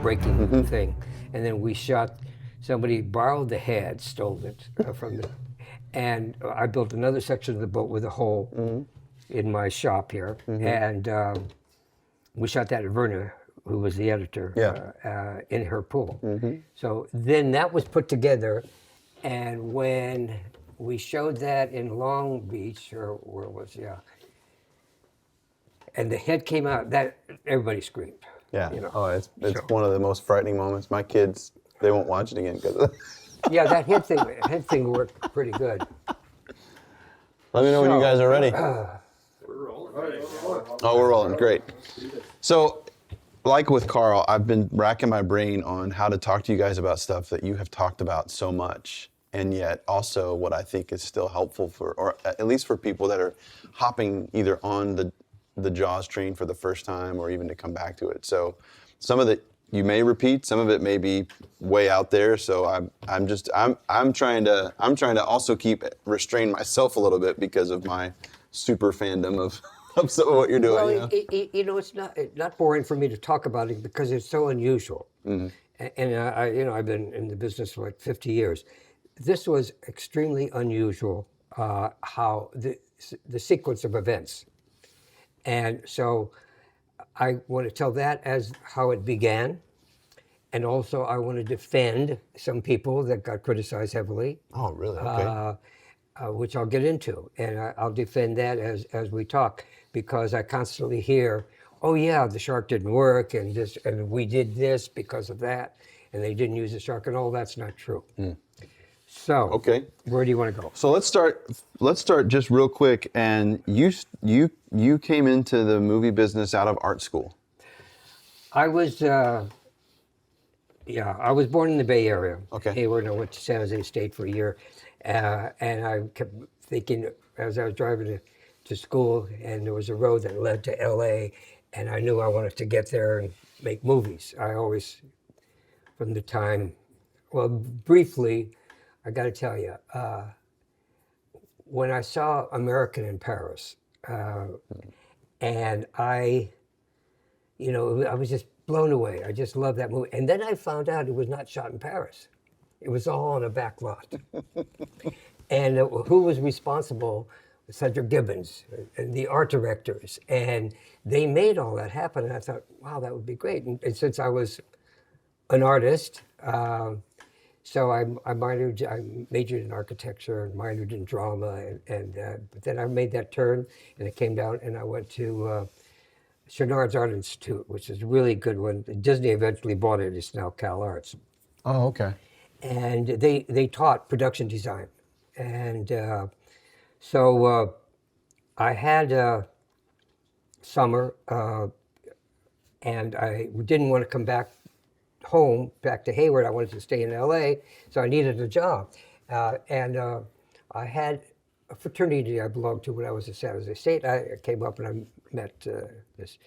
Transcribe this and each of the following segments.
breaking thing. And then we shot, somebody borrowed the head, stole it from the, and I built another section of the boat with a hole in my shop here. And we shot that at Verna, who was the editor, in her pool. So then that was put together, and when we showed that in Long Beach, or where it was, and the head came out, that everybody screamed. Yeah. You know? Oh, it's one of the most frightening moments. My kids, they won't watch it again because of that. Yeah, that head thing worked pretty good. Let me know when you guys are ready. We're rolling. Oh, we're rolling. Great. So, like with Carl, I've been racking my brain on how to talk to you guys about stuff that you have talked about so much, and yet also what I think is still helpful for, or at least for people that are hopping either on the Jaws train for the first time or even to come back to it. So some of it you may repeat, some of it may be way out there. So I'm trying to also restrain myself a little bit because of my super fandom of some of what you're doing. Well, it's not boring for me to talk about it because it's so unusual. And I've been in the business for like 50 years. This was extremely unusual, how the sequence of events. And so I want to tell that as how it began. And also I want to defend some people that got criticized heavily. Oh, really? Okay. Which I'll get into. And I'll defend that as we talk, because I constantly hear, oh yeah, the shark didn't work, and we did this because of that, and they didn't use the shark, and all that's not true. So, okay, where do you want to go? So let's start just real quick. And you came into the movie business out of art school. I was born in the Bay Area. Okay. Hayward. I went to San Jose State for a year, and I kept thinking as I was driving to school, and there was a road that led to L.A., and I knew I wanted to get there and make movies. I always, from the time, well, briefly, I got to tell you, when I saw American in Paris, and I was just blown away. I just loved that movie. And then I found out it was not shot in Paris. It was all on a back lot. And who was responsible? Cedric Gibbons and the art directors. And they made all that happen. And I thought, wow, that would be great. And since I was an artist, so I majored in architecture and minored in drama, but then I made that turn, and it came down, and I went to Chouinard's Art Institute, which is a really good one. Disney eventually bought it. It's now Cal Arts. Oh, okay. And they taught production design, and so I had a summer, and I didn't want to come back to Hayward. I wanted to stay in LA, so I needed a job. And I had a fraternity I belonged to when I was at San Jose State. I came up and I met this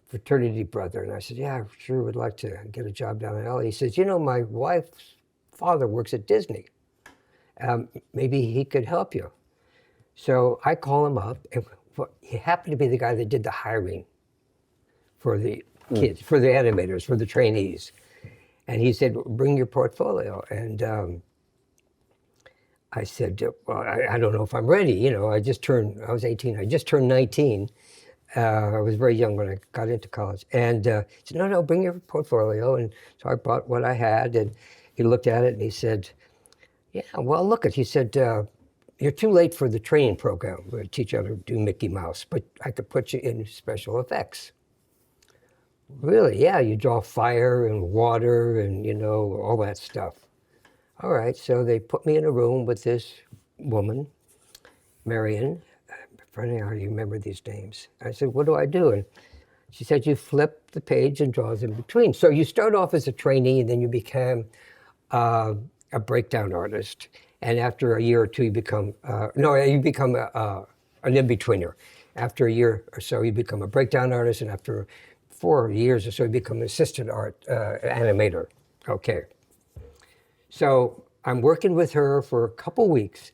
fraternity brother, and I said, yeah, I sure would like to get a job down in LA. He says, my wife's father works at Disney. Maybe he could help you. So I call him up, and he happened to be the guy that did the hiring for the kids, for the animators, for the trainees. And he said, bring your portfolio. And I said, well, I don't know if I'm ready. I was 18, I just turned 19. I was very young when I got into college. And he said, no, bring your portfolio. And so I brought what I had, and he looked at it and he said, yeah, well, look at, he said, you're too late for the training program. We're going to teach you how to do Mickey Mouse, but I could put you in special effects. Really? Yeah, you draw fire and water and, all that stuff. All right, so they put me in a room with this woman, Marion. Funny how you remember these names. I said, what do I do? And she said, you flip the page and draws in between. So you start off as a trainee, and then you become a breakdown artist. And after a year or two, you become an in-betweener. After a year or so, you become a breakdown artist, and after 4 years or so, you become an assistant art animator. Okay. So I'm working with her for a couple weeks,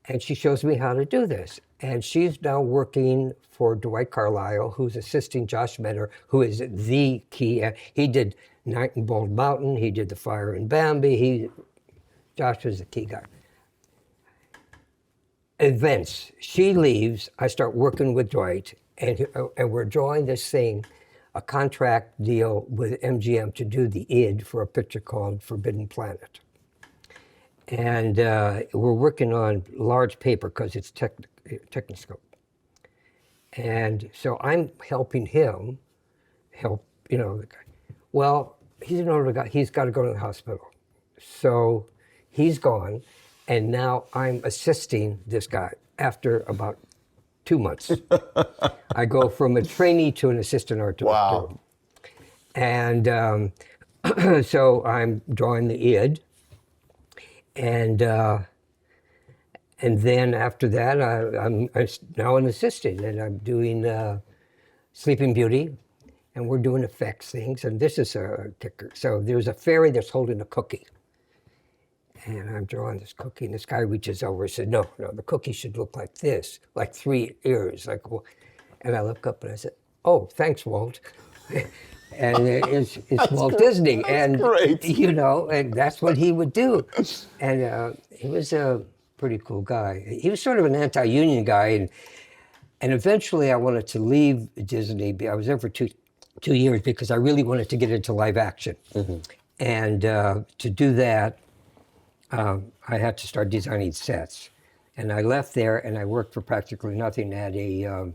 and she shows me how to do this. And she's now working for Dwight Carlisle, who's assisting Josh Menner, who is the key. He did Night in Bald Mountain. He did The Fire in Bambi. Josh was the key guy. Events. She leaves. I start working with Dwight, and we're drawing this thing, a contract deal with MGM to do the id for a picture called Forbidden Planet. And we're working on large paper because it's Technoscope. And so I'm helping him help, the guy. Well, he's an older guy. He's got to go to the hospital. So he's gone. And now I'm assisting this guy after about 2 months. I go from a trainee to an assistant art director. Wow. And so I'm drawing the id. And then after that, I'm now an assistant, and I'm doing Sleeping Beauty, and we're doing effects things. And this is a kicker. So there's a fairy that's holding a cookie. And I'm drawing this cookie, and this guy reaches over and said, no, the cookie should look like this, like 3 ears. And I look up and I said, oh, thanks, Walt. And it's Walt Disney. That's great. And that's what he would do. And he was a pretty cool guy. He was sort of an anti-union guy. And eventually I wanted to leave Disney. I was there for two years because I really wanted to get into live action. Mm-hmm. And to do that, I had to start designing sets. And I left there and I worked for practically nothing at a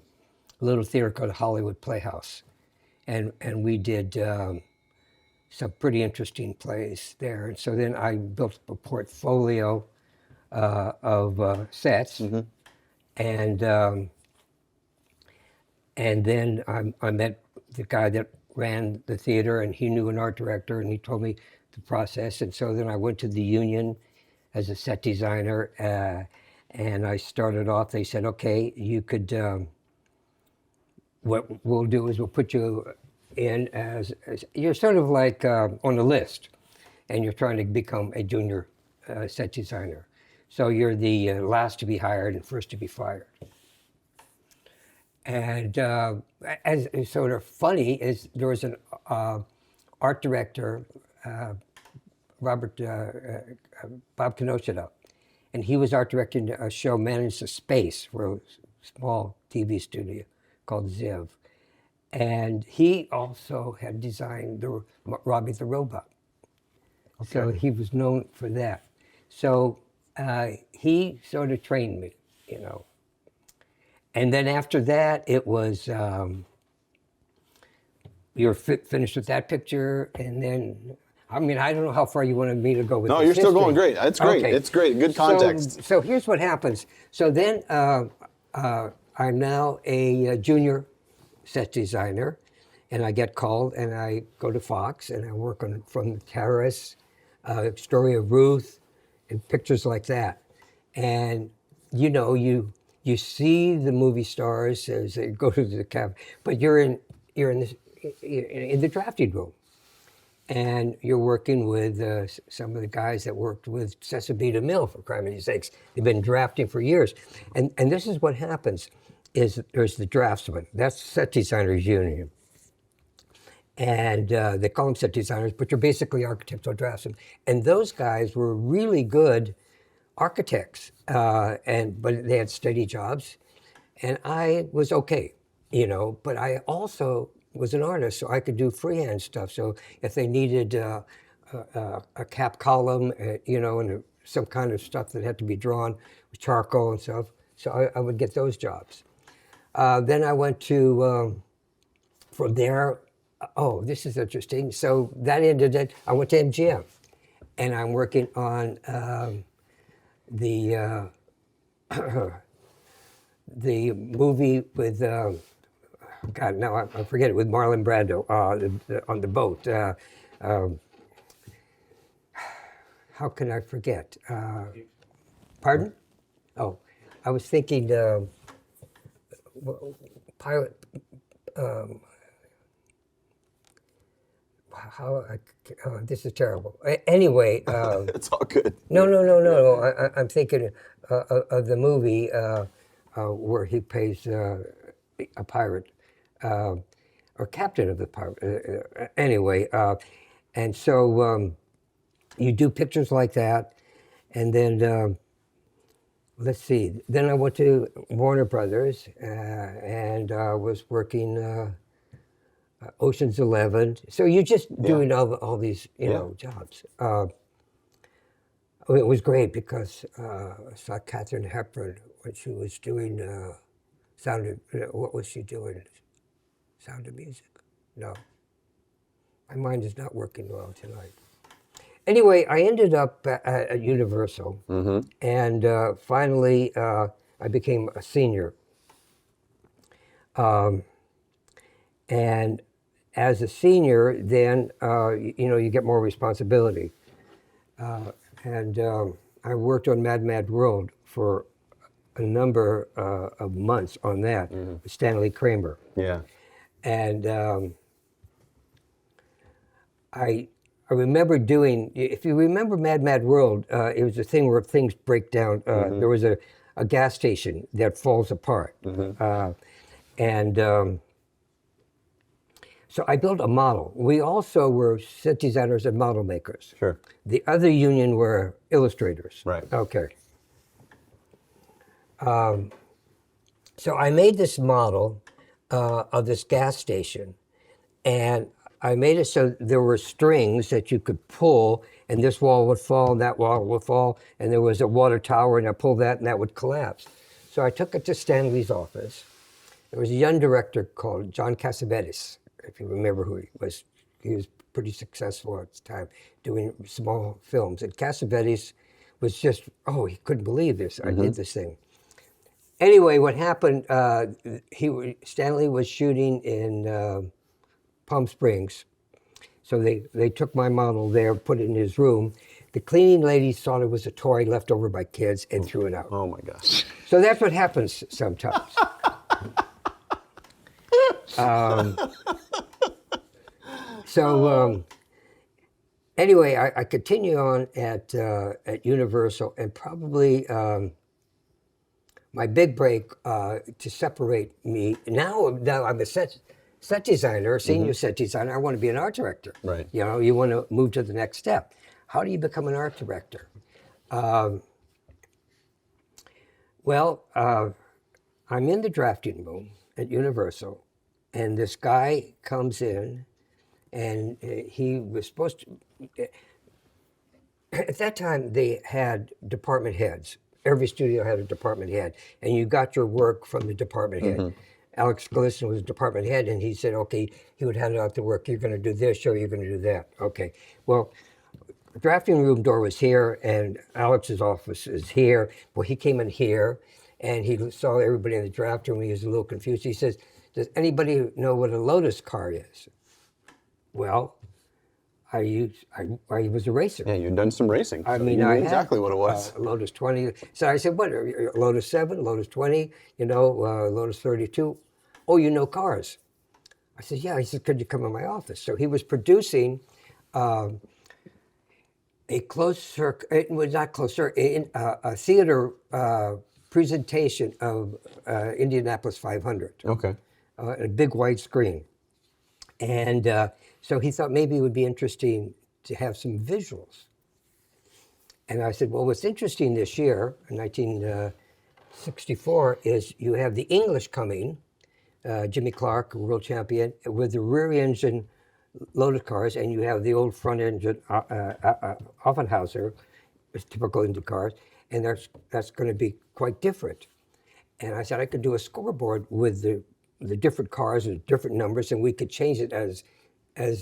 little theater called Hollywood Playhouse. And we did some pretty interesting plays there. And so then I built a portfolio of sets. Mm-hmm. And then I met the guy that ran the theater, and he knew an art director, and he told me the process. And so then I went to the union as a set designer, and I started off. They said, okay, you could, what we'll do is we'll put you in as you're sort of like on the list, and you're trying to become a junior set designer. So you're the last to be hired and first to be fired. And as sort of funny is there was an art director, Bob Kenosha, and he was art directing a show, Man into Space, for a small TV studio called Ziv. And he also had designed Robbie the Robot. Okay. So he was known for that. So he sort of trained me, And then after that, it was, you're finished with that picture, and then, I don't know how far you wanted me to go with this. No, you're still history. going great. It's great. Okay. It's great. Good context. So here's what happens. So then I'm now a junior set designer, and I get called, and I go to Fox, and I work on From the Terrace, Story of Ruth, and pictures like that. And you see the movie stars as they go to the cab, but you're in the drafting room, and you're working with some of the guys that worked with Cecil Mill, for criminy sakes. They've been drafting for years, and this is what happens: is there's the draftsman. That's set designers union, and they call them set designers, but you're basically architectural draftsmen. And those guys were really good architects, but they had steady jobs, and I was okay, but I also was an artist, so I could do freehand stuff. So if they needed a cap column, and some kind of stuff that had to be drawn with charcoal and stuff, so I would get those jobs. Then I went to, from there, this is interesting. So that ended it. I went to MGM, and I'm working on the movie with God, now I forget it, with Marlon Brando on the boat. How can I forget? Pardon? Oh, I was thinking pilot. This is terrible. Anyway. It's all good. No. I'm thinking of the movie where he plays a pirate, or captain of the pirate. Anyway, And so you do pictures like that, and then let's see. Then I went to Warner Brothers and was working Ocean's 11. So you're just doing all these jobs. It was great because I saw Katharine Hepburn when she was doing Sound of, what was she doing? Sound of Music? No. My mind is not working well tonight. Anyway, I ended up at Universal, and finally I became a senior. And as a senior, then you get more responsibility. And I worked on Mad Mad World for a number of months on that with Stanley Kramer. Yeah. And I remember doing, if you remember Mad Mad World, it was a thing where things break down. There was a gas station that falls apart. And so I built a model. We also were set designers and model makers. Sure. The other union were illustrators. Right. Okay. So I made this model of this gas station, and I made it so there were strings that you could pull, and this wall would fall, and that wall would fall, and there was a water tower, and I pulled that, and that would collapse. So I took it to Stanley's office. There was a young director called John Cassavetes, if you remember who he was. He was pretty successful at the time, doing small films. And Cassavetes was just, he couldn't believe this. I did this thing. Anyway, what happened, Stanley was shooting in Palm Springs. So they took my model there, put it in his room. The cleaning ladies thought it was a toy left over by kids and threw it out. Oh my gosh. So that's what happens sometimes. Anyway, I continue on at Universal, and probably my big break to separate me. Now I'm a set designer, senior set designer. I want to be an art director. Right. You want to move to the next step. How do you become an art director? I'm in the drafting room at Universal, and this guy comes in, and he was supposed to. At that time, they had department heads. Every studio had a department head, and you got your work from the department head. Alex Glisson was a department head, and he said, okay, he would hand out the work. You're going to do this, or you're going to do that. Okay. Well, the drafting room door was here, and Alex's office is here. Well, he came in here, and he saw everybody in the drafting room. He was a little confused. He says, does anybody know what a Lotus car is? Well, I was a racer. Yeah, you'd done some racing. I So mean, you knew I exactly had what it was. a Lotus 20. So I said, what, Lotus 7, Lotus 20, Lotus 32? Oh, you know cars. I said, yeah. He said, could you come in my office? So he was producing a closed circuit, it was not closed circuit, a theater presentation of Indianapolis 500. Okay. A big wide screen. And so he thought maybe it would be interesting to have some visuals. And I said, well, what's interesting this year, in 1964, is you have the English coming, Jimmy Clark, world champion, with the rear engine Lotus cars, and you have the old front engine Offenhauser, typical Indy cars, and that's going to be quite different. And I said I could do a scoreboard with the different cars and different numbers, and we could change it as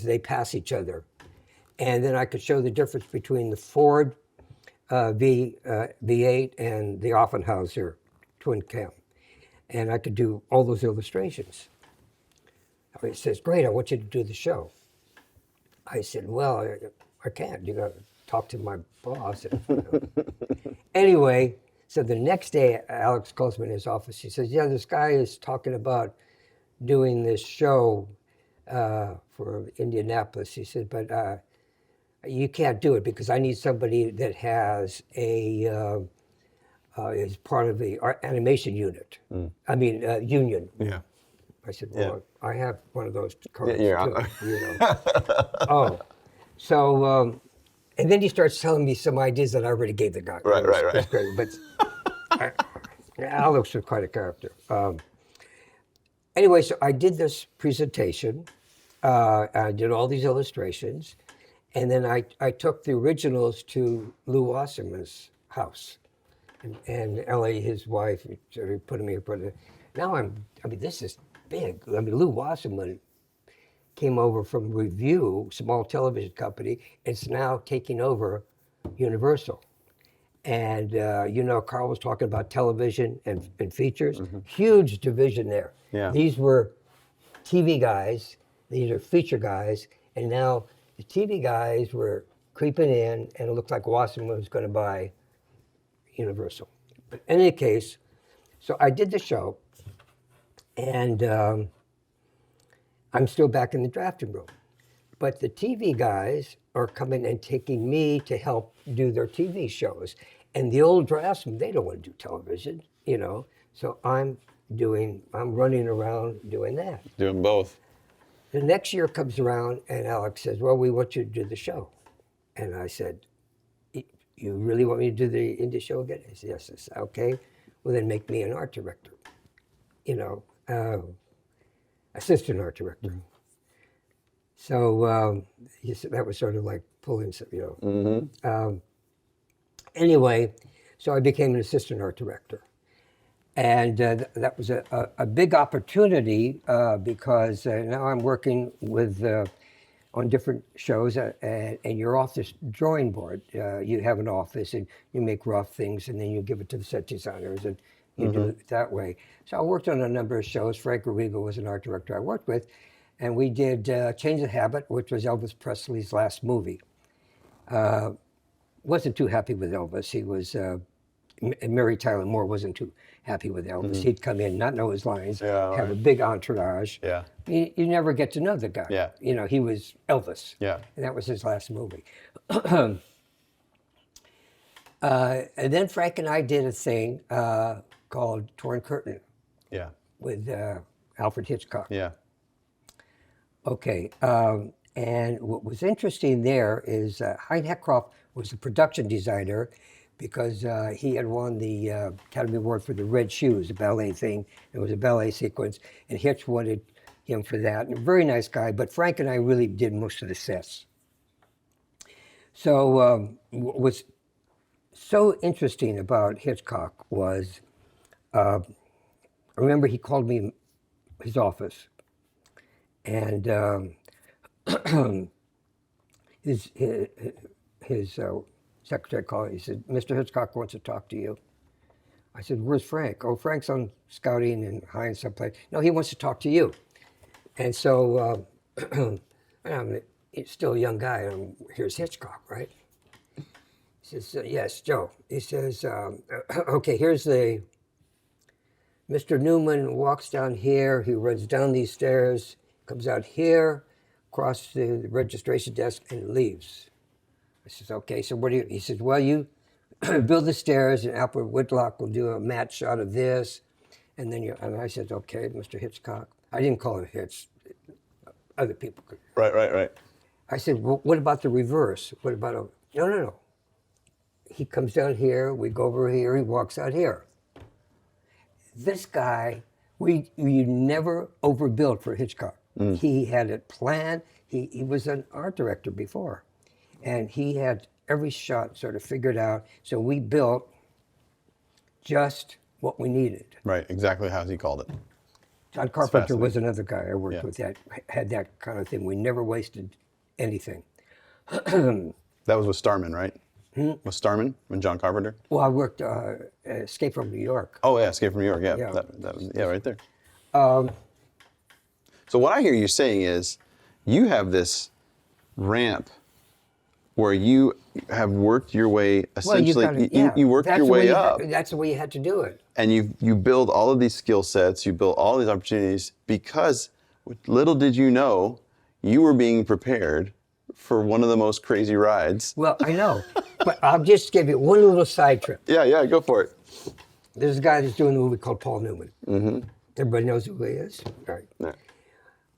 they pass each other. And then I could show the difference between the Ford V8 and the Offenhauser twin cam. And I could do all those illustrations. He says, great, I want you to do the show. I said, well, I can't. You got to talk to my boss. Anyway, so the next day, Alex calls me in his office. He says, yeah, this guy is talking about doing this show for Indianapolis. He said, but you can't do it because I need somebody that has is part of the animation unit. I mean, union. Yeah. I said, well, I have one of those cards Yeah. too, Oh, So, and then he starts telling me some ideas that I already gave the guy. Right, right, It was right. great, but Alex was quite a character. Anyway, so I did this presentation. I did all these illustrations. And then I took the originals to Lou Wasserman's house. And Ellie, his wife, sort of put me in front of it. Now I mean, this is big. I mean, Lou Wasserman came over from Review, small television company. It's now taking over Universal. And, Carl was talking about television and features. Huge division there. Yeah. These were TV guys. These are feature guys. And now the TV guys were creeping in, and it looked like Wasserman was going to buy Universal. But in any case, so I did the show, and I'm still back in the drafting room. But the TV guys are coming and taking me to help do their TV shows. And the old draftsmen, they don't want to do television, So I'm running around doing that. Doing both. The next year comes around, and Alex says, well, we want you to do the show. And I said, you really want me to do the indie show again? He said, yes. I said, okay, well, then make me an art director, assistant art director. So he said that was sort of like pulling some, anyway, so I became an assistant art director. And that was a big opportunity because now I'm working with on different shows, and you're off this drawing board. You have an office, and you make rough things, and then you give it to the set designers, and you do it that way. So I worked on a number of shows. Frank Arrigo was an art director I worked with, and we did Change the Habit, which was Elvis Presley's last movie. Wasn't too happy with Elvis. He was, and Mary Tyler Moore wasn't too happy with Elvis. He'd come in, not know his lines, have a big entourage. Yeah. You never get to know the guy. Yeah. He was Elvis. Yeah. And that was his last movie. And then Frank and I did a thing called Torn Curtain Yeah. with Alfred Hitchcock. Yeah. Okay. And what was interesting there is Hein Heckroff was the production designer because he had won the Academy Award for the Red Shoes, the ballet thing. It was a ballet sequence, and Hitch wanted him for that. And a very nice guy, but Frank and I really did most of the sets. So what was so interesting about Hitchcock was, I remember he called me in his office, and his secretary called. He said, "Mr. Hitchcock wants to talk to you." I said, "Where's Frank?" "Oh, Frank's on scouting and High someplace." "No, he wants to talk to you." And so I'm still a young guy. And here's Hitchcock, right? He says, "Yes, Joe." He says, "Okay, here's the Mr. Newman walks down here. He runs down these stairs, comes out here, across the registration desk, and leaves." I says, "Okay, so what do you?" He says, "Well, you build the stairs, and Alfred Whitlock will do a matte shot of this, and then you." And I said, "Okay, Mr. Hitchcock." I didn't call him Hitch. Other people could. Right. I said, "Well, what about the reverse? What about a?" No. He comes down here. We go over here. He walks out here. This guy, we never overbuilt for Hitchcock. He had it planned. He was an art director before. And he had every shot sort of figured out. So we built just what we needed. Right. Exactly how he called it. John Carpenter fascinating. was another guy I worked with that had that kind of thing. We never wasted anything. That was with Starman, right? With Starman and John Carpenter? Well, I worked Escape from New York. Oh, yeah, Escape from New York. Yeah, Yeah. that was, right there. So what I hear you saying is you have this ramp where you have worked your way, essentially, you worked That's your the way you up. That's the way you had to do it. And you build all of these skill sets, you build all these opportunities because little did you know you were being prepared for one of the most crazy rides. Well, I know, but I'll just give you one little side trip. Yeah, go for it. There's a guy that's doing a movie called Paul Newman. Everybody knows who he is? Right. Yeah.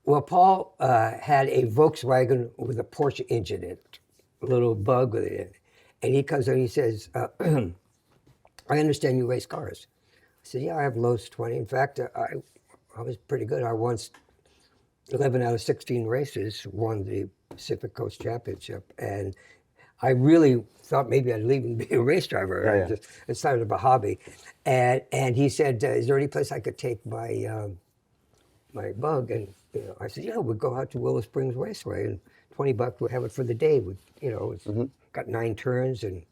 Well, Paul had a Volkswagen with a Porsche engine in it. little bug with it in. And he comes and he says, I understand you race cars. I said, yeah, I have lowest 20. In fact, I was pretty good. I once 11 out of 16 races, won the Pacific Coast Championship. And I really thought maybe I'd leave and be a race driver. Yeah, yeah. It started a hobby. And he said, is there any place I could take my my bug? And I said, yeah, we'd go out to Willow Springs Raceway and $20, we'd have it for the day. It's got 9 turns. And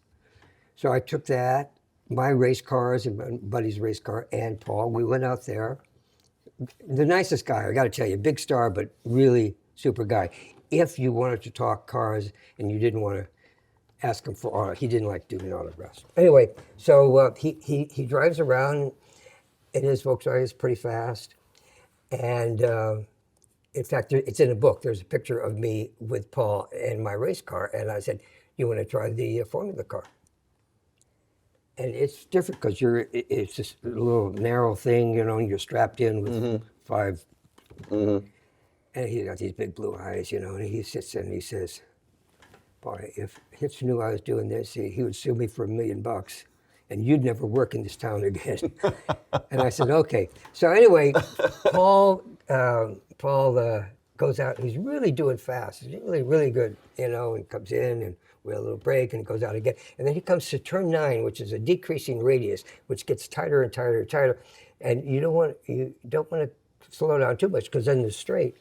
so I took that, my race cars and my buddy's race car, and Paul. We went out there. The nicest guy, I got to tell you, big star, but really super guy. If you wanted to talk cars and you didn't want to ask him for he didn't like doing autographs. Anyway, so he drives around in his Volkswagen. It's pretty fast, and in fact, it's in a book. There's a picture of me with Paul in my race car, and I said, "You want to try the Formula car?" And it's different because it's just a little narrow thing, and you're strapped in with 5. And he's got these big blue eyes, and he sits there and he says, boy, if Hitch knew I was doing this, he would sue me for $1 million, and you'd never work in this town again. And I said, okay. So anyway, Paul goes out, and he's really doing fast. He's really, really good, and comes in, and we have a little break, and goes out again. And then he comes to turn 9, which is a decreasing radius, which gets tighter and tighter and tighter. And you don't want to slow down too much, because then it's straight.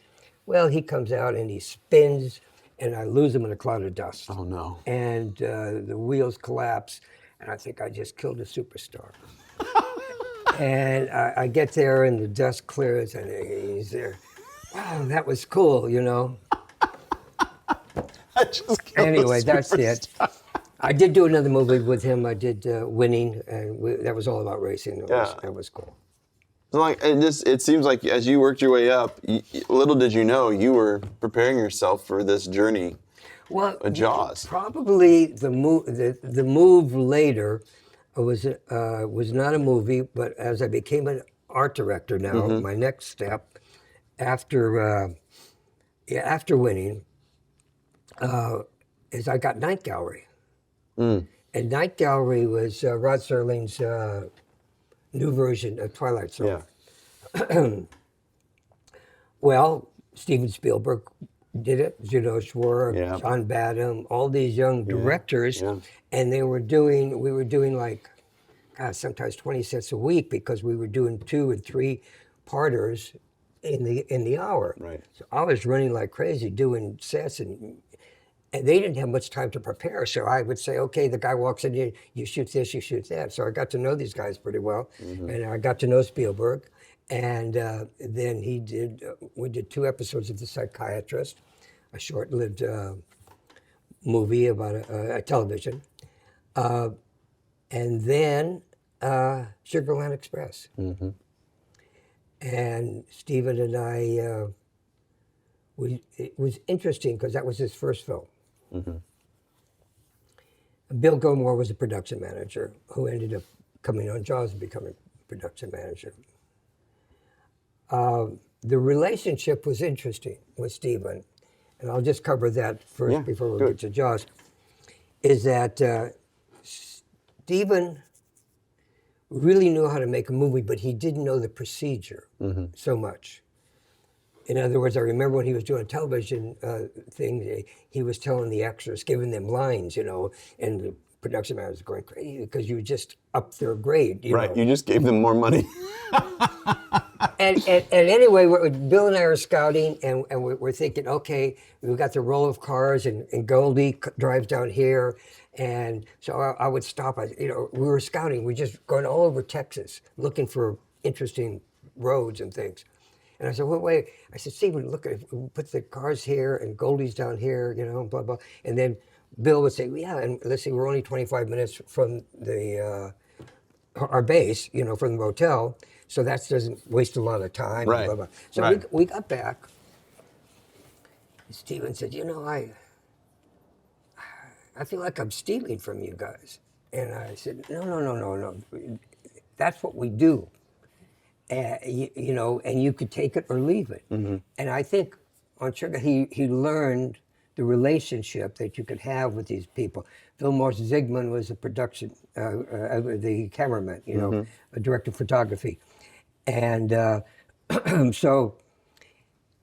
Well, he comes out and he spins, and I lose him in a cloud of dust. Oh no! And the wheels collapse, and I think I just killed a superstar. And I get there, and the dust clears, and he's there. Wow, that was cool, I just killed Anyway, a that's it. superstar. I did do another movie with him. I did Winning, and that was all about racing. That was cool. It seems like as you worked your way up, little did you know you were preparing yourself for this journey. Well, Jaws. Probably the move later was not a movie, but as I became an art director now, my next step after Winning is I got Night Gallery. And Night Gallery was Rod Serling's new version of Twilight Zone. Yeah. Well, Steven Spielberg did it, Schwartz, Yeah. John Badham, all these young directors, and we were doing like, God, sometimes 20 sets a week, because we were doing 2 and 3 parters in the hour. Right. So I was running like crazy doing sets, and they didn't have much time to prepare. So I would say, okay, the guy walks in, you shoot this, you shoot that. So I got to know these guys pretty well, and I got to know Spielberg. And then we did 2 episodes of The Psychiatrist, a short-lived movie about a television. And then Sugarland Express. And Stephen and I, it was interesting because that was his first film. Bill Gilmore was a production manager who ended up coming on Jaws and becoming production manager. The relationship was interesting with Stephen, and I'll just cover that first before we get to Jaws, is that Stephen really knew how to make a movie, but he didn't know the procedure so much. In other words, I remember when he was doing a television thing, he was telling the actors, giving them lines, and the production manager was going crazy because you just upped their grade. Right, you just gave them more money. And anyway, Bill and I are scouting, and we're thinking, okay, we've got the row of cars, and Goldie drives down here, and so I would stop. We were scouting. We're just going all over Texas looking for interesting roads and things. And I said, wait. I said, Stephen, look, if we put the cars here, and Goldie's down here, blah, blah. And then Bill would say, yeah, and let's see, we're only 25 minutes from our base, from the motel. So that doesn't waste a lot of time. Right. Blah, blah. So we got back. Stephen said, I feel like I'm stealing from you guys. And I said, no. That's what we do. And you could take it or leave it. And I think on Sugar, he learned the relationship that you could have with these people. Vilmos Zsigmond was the the cameraman, a director of photography. And so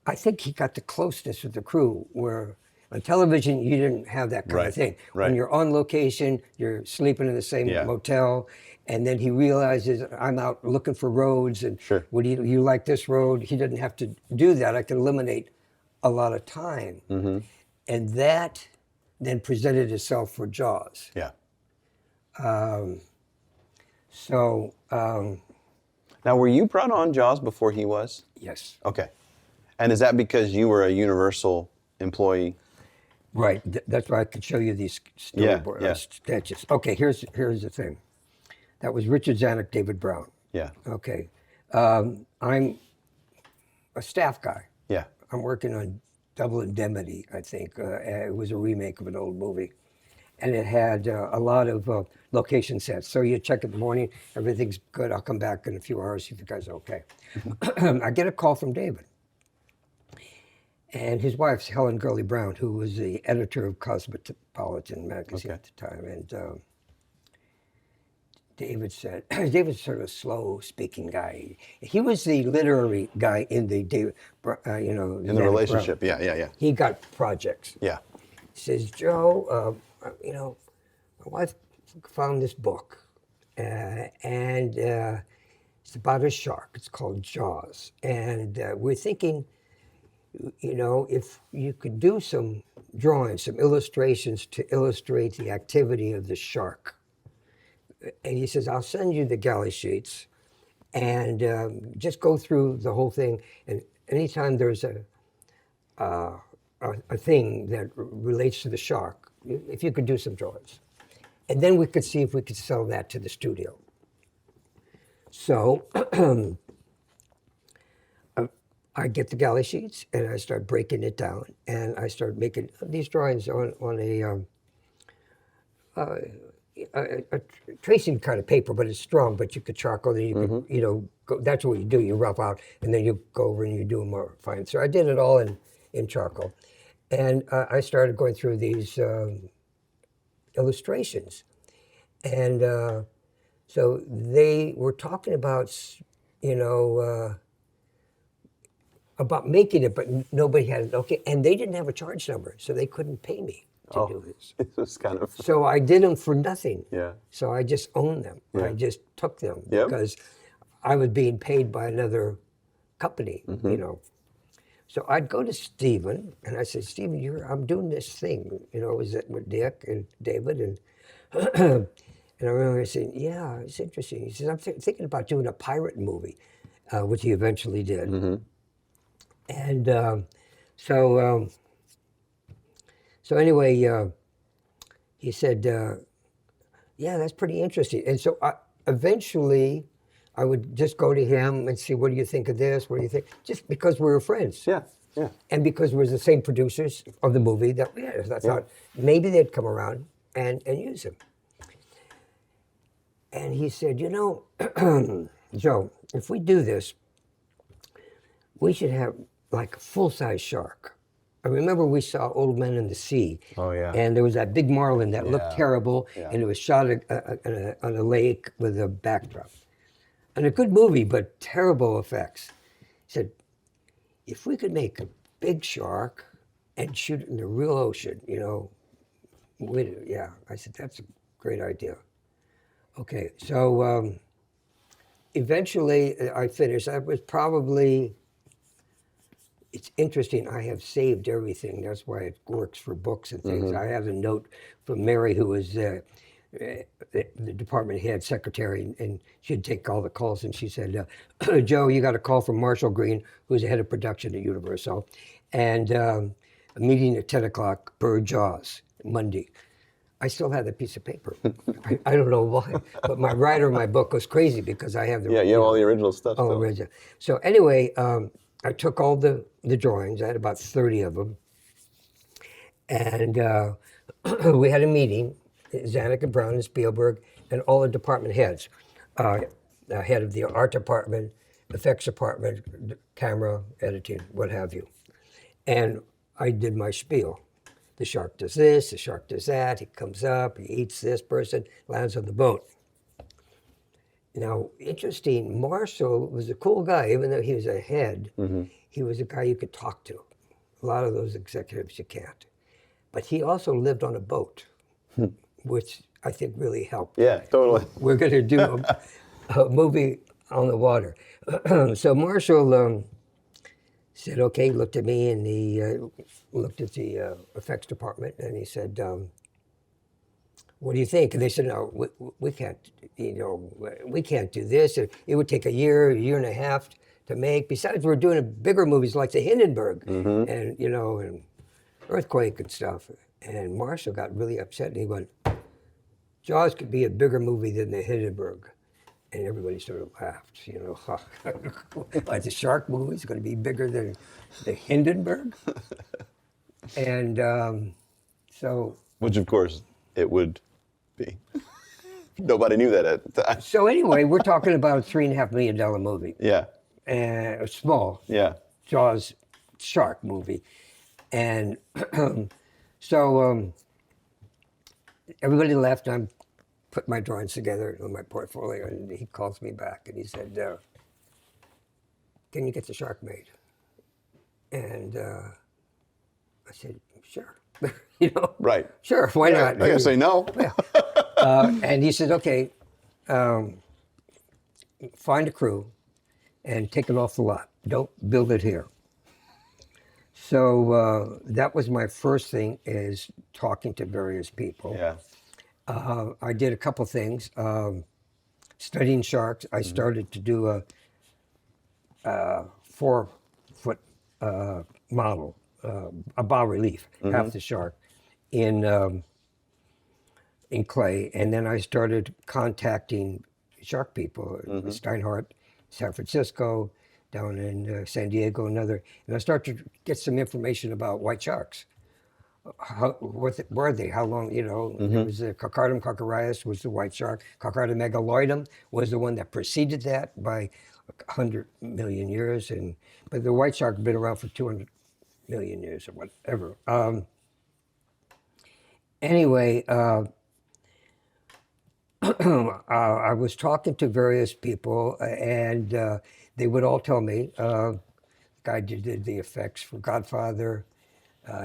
I think he got the closeness with the crew where on television, you didn't have that kind of thing. Right. When you're on location, you're sleeping in the same motel, and then he realizes I'm out looking for roads, and Sure. would you like this road? He didn't have to do that. I could eliminate a lot of time. And that then presented itself for Jaws. Yeah. Now, were you brought on Jaws before he was? Yes. Okay. And is that because you were a Universal employee? Right. That's why I could show you these storyboard sketches. Okay, here's the thing. That was Richard Zanuck, David Brown. Yeah. Okay. I'm a staff guy. Yeah. I'm working on Double Indemnity, I think. It was a remake of an old movie. And it had a lot of location sets. So you check in the morning, everything's good. I'll come back in a few hours, see if you guys are okay. I get a call from David. And his wife's Helen Gurley Brown, who was the editor of Cosmopolitan magazine at the time. And David said, David's sort of a slow-speaking guy. He was the literary guy in the David, In the relationship, yeah. He got projects. Yeah. He says, Joe, my wife found this book, and it's about a shark. It's called Jaws. And we're thinking, if you could do some drawings, some illustrations to illustrate the activity of the shark. And he says, I'll send you the galley sheets and just go through the whole thing. And anytime there's a thing that relates to the shark, if you could do some drawings. And then we could see if we could sell that to the studio. So I get the galley sheets and I start breaking it down. And I start making these drawings on a tracing kind of paper, but it's strong, but you could charcoal, then you could, go, that's what you do, you rough out, and then you go over and you do them more fine. So I did it all in charcoal. And I started going through these illustrations. And so they were talking about, about making it, but nobody had it. Okay, and they didn't have a charge number, so they couldn't pay me to do this. It was kind of... So I did them for nothing. Yeah. So I just owned them. Yeah. I just took them Yep. because I was being paid by another company, So I'd go to Stephen and I said, Stephen, I'm doing this thing, is it with Dick and David? And and I remember saying, yeah, it's interesting. He says, I'm thinking about doing a pirate movie, which he eventually did. And so anyway, he said, yeah, that's pretty interesting. And so eventually I would just go to him and see, what do you think of this? What do you think? Just because we were friends. Yeah. And because we were the same producers of the movie, I thought maybe they'd come around and use him. And he said, Joe, if we do this, we should have like a full-size shark. I remember we saw Old Men in the Sea. Oh, yeah. And there was that big marlin that looked terrible, and it was shot on a lake with a backdrop. And a good movie, but terrible effects. He said, if we could make a big shark and shoot it in the real ocean, I said, that's a great idea. Okay, so eventually I finished. I was probably... It's interesting, I have saved everything. That's why it works for books and things. I have a note from Mary, who was the department head secretary, and she'd take all the calls, and she said, Joe, you got a call from Marshall Green, who's the head of production at Universal, and a meeting at 10 o'clock per Jaws, Monday. I still have that piece of paper. I don't know why, but my writer of my book was crazy because I have the... Yeah, you have all the original stuff. All original. So anyway... I took all the drawings. I had about 30 of them. And we had a meeting, Zanuck and Brown and Spielberg, and all the department heads. Head of the art department, effects department, camera, editing, what have you. And I did my spiel. The shark does this, the shark does that. He comes up, he eats this person, lands on the boat. Now, interesting, Marshall was a cool guy, even though he was a head. He was a guy you could talk to. A lot of those executives you can't. But he also lived on a boat, which I think really helped. Yeah, totally. We're going to do a movie on the water. So Marshall said, okay, looked at me, and he looked at the effects department, and he said, what do you think? And they said, no, we can't, we can't do this. It would take a year and a half to make. Besides, we're doing bigger movies like the Hindenburg and, and Earthquake and stuff. And Marshall got really upset, and he went, Jaws could be a bigger movie than the Hindenburg. And everybody sort of laughed, like the shark movie is going to be bigger than the Hindenburg? And so... Which, of course, it would be. Nobody knew that at the time. So anyway, we're talking about a $3.5 million movie. Yeah. And a small Jaws shark movie. And so everybody left. I'm put my drawings together in my portfolio, and he calls me back and he said, can you get the shark made? And I said, sure. Right. Sure, why not? I gotta say no. And he said, okay, find a crew and take it off the lot. Don't build it here. So that was my first thing, is talking to various people. Yeah. I did a couple things. Studying sharks, I started to do a 4-foot model, a bas relief, half the shark, in clay. And then I started contacting shark people, Steinhardt, San Francisco, down in San Diego, and I started to get some information about white sharks. What were they? How long? It was the Cocardum coccarius was the white shark. Cocardum megaloidum was the one that preceded that by 100 million years, but the white shark had been around for 200 million years or whatever. Anyway, I was talking to various people, and they would all tell me. The guy did the effects for Godfather.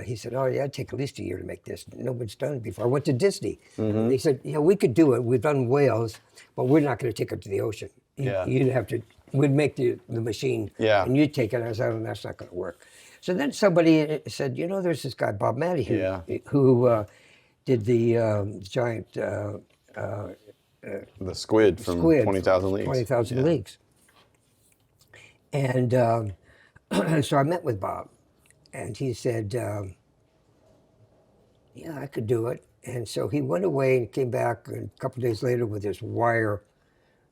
He said, oh, yeah, it'd take at least a year to make this. Nobody's done it before. I went to Disney. They said, we could do it. We've done whales, but we're not going to take it to the ocean. You'd have to, we'd make the machine, and you'd take it. I said, oh, that's not going to work. So then somebody said, there's this guy, Bob Matty, who did the giant... the squid from 20,000 Leagues. 20,000 Leagues. And so I met with Bob. And he said, yeah, I could do it. And so he went away and came back a couple of days later with this wire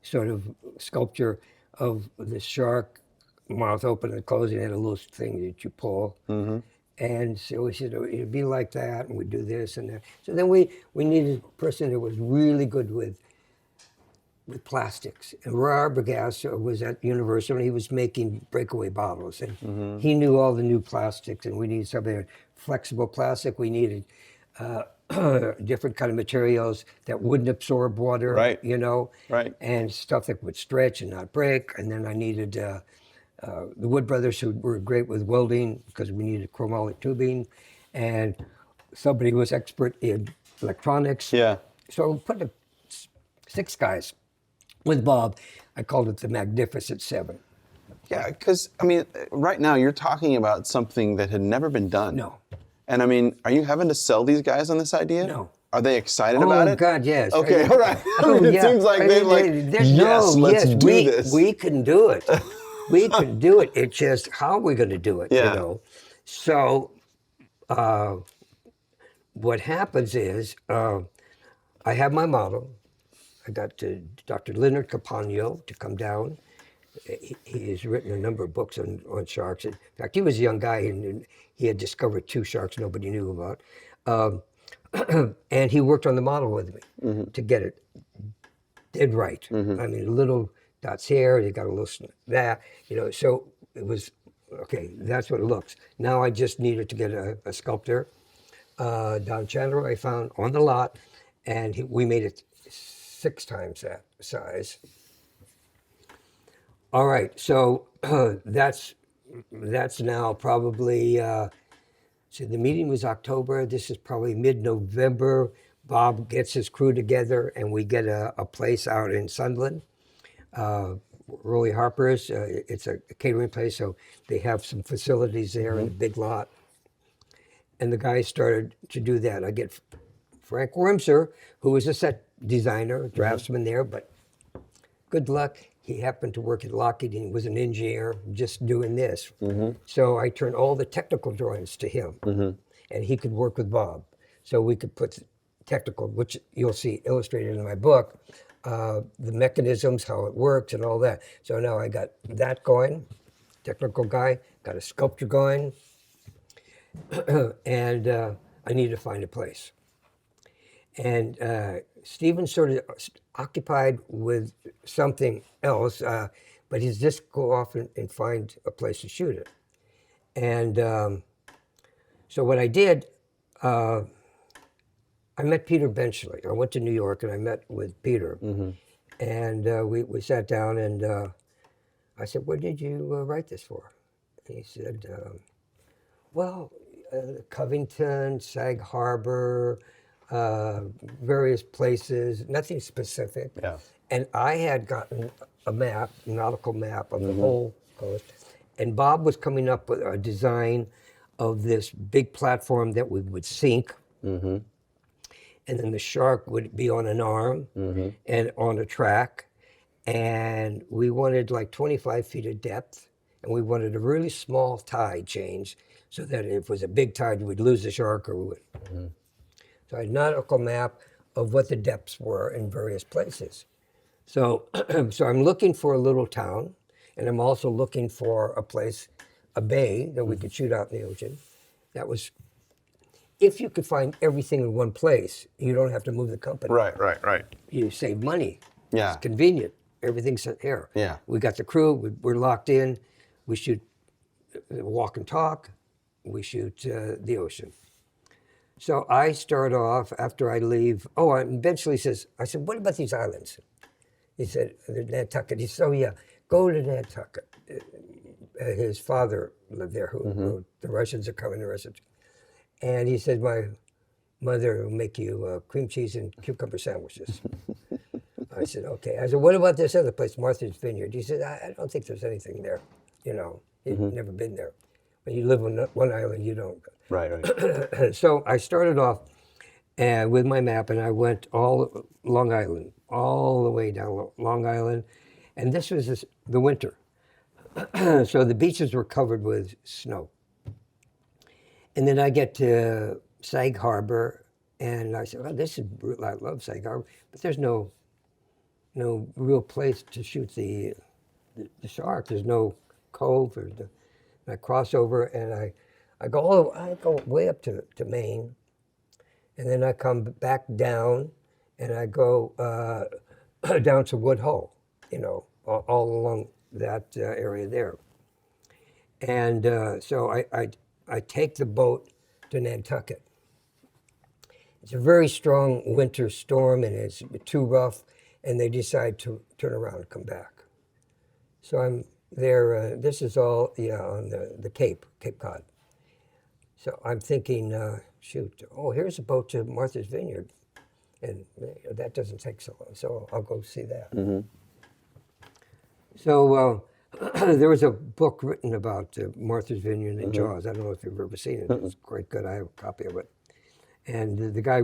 sort of sculpture of the shark, mouth open and closing, and a little thing that you pull. And so he said, it'd be like that, and we'd do this and that. So then we needed a person that was really good with plastics. And Roy Arbogast was at Universal, and he was making breakaway bottles. And he knew all the new plastics, and we needed something flexible plastic. We needed different kind of materials that wouldn't absorb water, right. And stuff that would stretch and not break. And then I needed the Wood Brothers, who were great with welding, because we needed chromolytic tubing. And somebody who was expert in electronics. Yeah. So we put 6 guys. With Bob, I called it the Magnificent Seven. Yeah, because, right now you're talking about something that had never been done. No. And, are you having to sell these guys on this idea? No. Are they excited about it? Oh, God, yes. Okay, all right. It seems like they're like, yes, let's do this. We can do it. We can do it. It's just, how are we going to do it, So what happens is, I have my model. I got Dr. Leonard Capano to come down. He has written a number of books on sharks. In fact, he was a young guy, and he had discovered 2 sharks nobody knew about. And he worked on the model with me to get it dead right. Little dots here, they got a little that, so it was, okay, that's what it looks. Now I just needed to get a sculptor Don Chandler I found on the lot, and we made it 6 times that size. All right, so that's now probably. So the meeting was October. This is probably mid-November. Bob gets his crew together, and we get a place out in Sunderland. Rolly Harper's. It's a catering place, so they have some facilities there in a big lot. And the guys started to do that. I get Frank Wormser, who was a set designer, draftsman there, but good luck. He happened to work at Lockheed and he was an engineer just doing this. So I turned all the technical drawings to him, and he could work with Bob. So we could put technical, which you'll see illustrated in my book, the mechanisms, how it works and all that. So now I got that going, technical guy, got a sculpture going, and I need to find a place. And Steven's sort of occupied with something else, but he's just go off and find a place to shoot it. And so what I did, I met Peter Benchley. I went to New York and I met with Peter. And we sat down and I said, what did you write this for? And he said, well, Covington, Sag Harbor, various places, nothing specific. Yeah. And I had gotten a map, nautical map of the whole coast. And Bob was coming up with a design of this big platform that we would sink. And then the shark would be on an arm and on a track. And we wanted like 25 feet of depth. And we wanted a really small tide change so that if it was a big tide, we'd lose the shark or we would. So I had a nautical map of what the depths were in various places. So, so I'm looking for a little town, and I'm also looking for a place, a bay that we could shoot out in the ocean. That was, if you could find everything in one place, you don't have to move the company. Right. You save money. Yeah. It's convenient. Everything's here. Yeah. We got the crew. We're locked in. We shoot walk and talk. We shoot the ocean. So I start off after I leave. Oh, and eventually says, I said, what about these islands? He said, they're Nantucket. He said, oh yeah, go to Nantucket. His father lived there, who the Russians are coming to Russia. And he said, my mother will make you cream cheese and cucumber sandwiches. I said, okay. I said, what about this other place, Martha's Vineyard? He said, I don't think there's anything there. You know, he'd never been there. When you live on one island, you don't. Right. So I started off with my map, and I went all Long Island, all the way down Long Island, and this was the winter. So the beaches were covered with snow. And then I get to Sag Harbor, and I said, well, I love Sag Harbor, but there's no real place to shoot the shark. There's no cove or I cross over, and I go way up to Maine, and then I come back down, and I go down to Woodhull, you know, all along that area there. And so I take the boat to Nantucket. It's a very strong winter storm, and it's too rough, and they decide to turn around and come back. So I'm there. This is all on the Cape Cod. So I'm thinking, shoot, here's a boat to Martha's Vineyard. And that doesn't take so long, so I'll go see that. So there was a book written about Martha's Vineyard and Jaws. I don't know if you've ever seen it. It's quite good. I have a copy of it. And the guy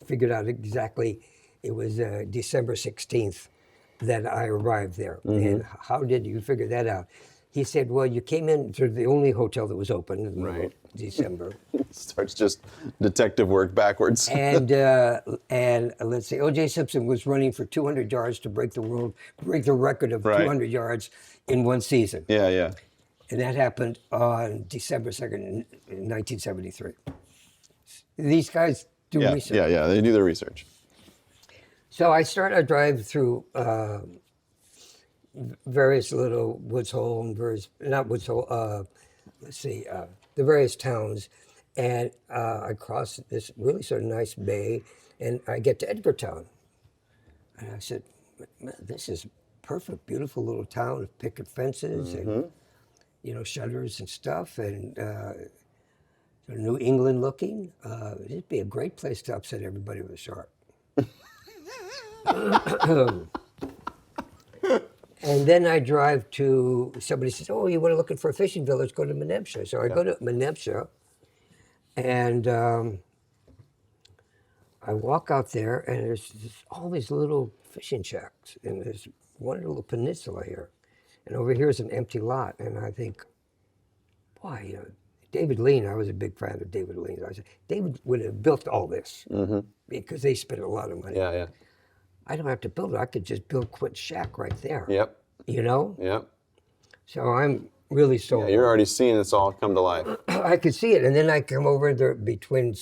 figured out exactly, it was December 16th that I arrived there. And how did you figure that out? He said, well, you came in to the only hotel that was open in the middle of December. Starts just detective work backwards. And let's see, O.J. Simpson was running for 200 yards to break the record of 200 yards in one season. Yeah. And that happened on December 2nd, in 1973. These guys do research. Yeah, they do their research. So I drive through various little Woods Hole and the various towns, And I cross this really sort of nice bay, and I get to Edgartown. And I said, "Man, this is perfect, beautiful little town with picket fences and, shutters and stuff, and sort of New England looking. It'd be a great place to upset everybody with a shark." And then I drive to, somebody says, "Oh, you want to looking for a fishing village, go to Menempsha." So I go to Menempsha, and I walk out there, and there's all these little fishing shacks, and there's one little peninsula here. And over here is an empty lot, and I think, boy, David Lean, I was a big fan of David Lean. I said, David would have built all this because they spent a lot of money. Yeah, yeah. I don't have to build it. I could just build Quint's shack right there. Yep. Yep. So I'm really sold. Yeah, you're already seeing this all come to life. I could see it, and then I come over there between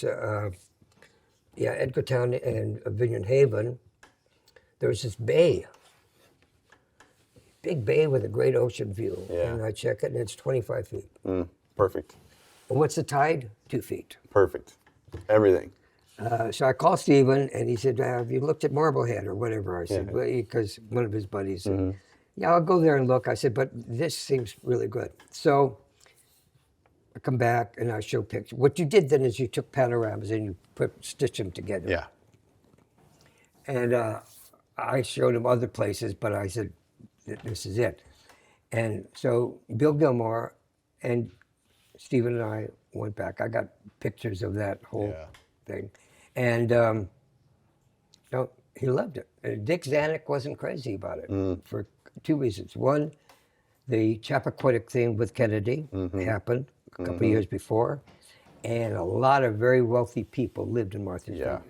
Edgartown and Vineyard Haven. There's this bay, big bay with a great ocean view. Yeah. And I check it, and it's 25 feet. Perfect. And what's the tide? 2 feet. Perfect. Everything. So I called Stephen, and he said, "Have you looked at Marblehead or whatever?" I said, "Well," because one of his buddies said, "Yeah, I'll go there and look." I said, "But this seems really good." So I come back, and I show pictures. What you did then is you took panoramas and you stitched them together. Yeah. And I showed him other places, but I said, "This is it." And so Bill Gilmore and Stephen and I went back. I got pictures of that whole thing. And he loved it. And Dick Zanuck wasn't crazy about it for two reasons. One, the Chappaquiddick thing with Kennedy happened a couple of years before, and a lot of very wealthy people lived in Martha's Vineyard.